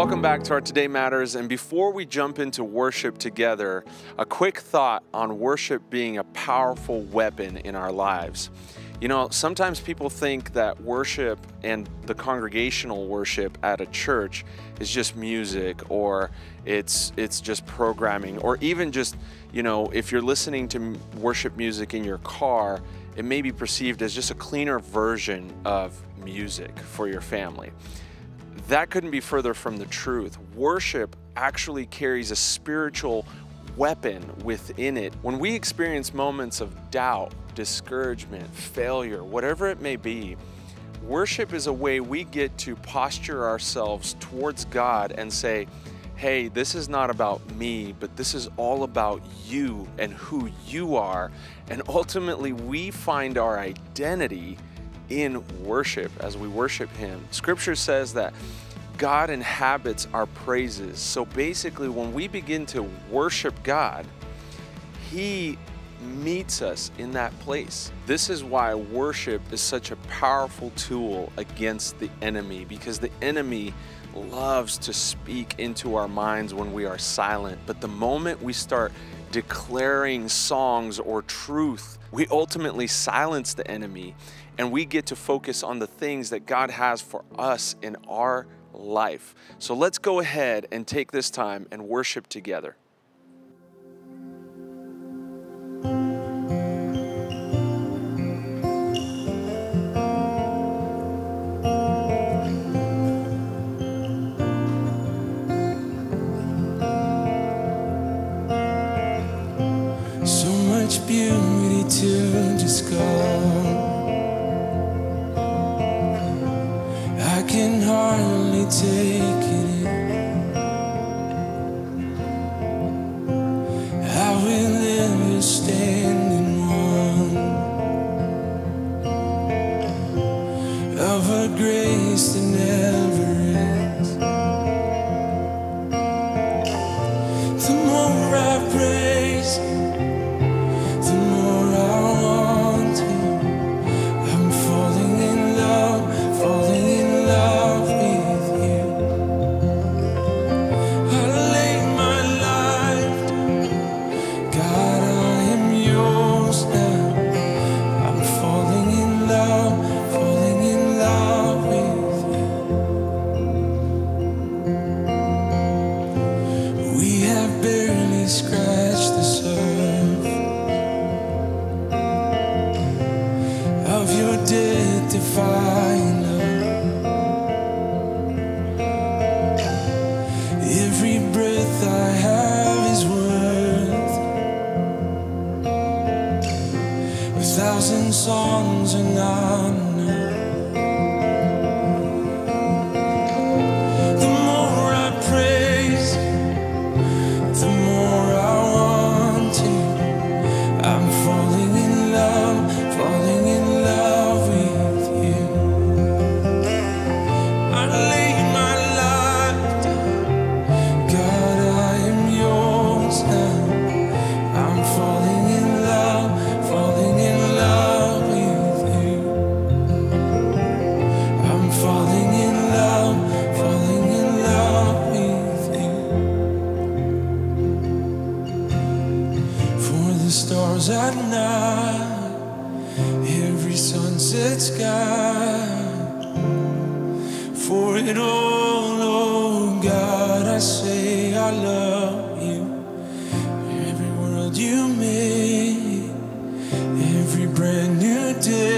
Welcome back to our Today Matters, and before we jump into worship together, a quick thought on worship being a powerful weapon in our lives. You know, sometimes people think that worship and the congregational worship at a church is just music, or it's just programming, or even just, you know, if you're listening to worship music in your car, it may be perceived as just a cleaner version of music for your family. That couldn't be further from the truth. Worship actually carries a spiritual weapon within it. When we experience moments of doubt, discouragement, failure, whatever it may be, worship is a way we get to posture ourselves towards God and say, hey, this is not about me, but this is all about you and who you are. And ultimately, we find our identity in worship as we worship Him. Scripture says that God inhabits our praises. So basically, when we begin to worship God, He meets us in that place. This is why worship is such a powerful tool against the enemy, because the enemy loves to speak into our minds when we are silent. But the moment we start declaring songs or truth, we ultimately silence the enemy, and we get to focus on the things that God has for us in our life. So let's go ahead and take this time and worship together. So much beauty to discover, I can hardly take it in. I will ever stand in one of a grace that never ends. The more I praise, the more I want to. I'm falling in love with you. I lay my life down, God, I am yours now. I'm falling in love with you. We have barely scratched the surface of your death-defying love. Every breath I have is worth 1,000 songs and not enough. The more I praise, the more I want to. I'm falling in love with you. I lay my life down, God, I am yours now. I'm falling in love with you. I'm falling in love with you. For the stars at night, every sunset sky, for it all, oh God, I say I love you. Every world you made, every brand new day.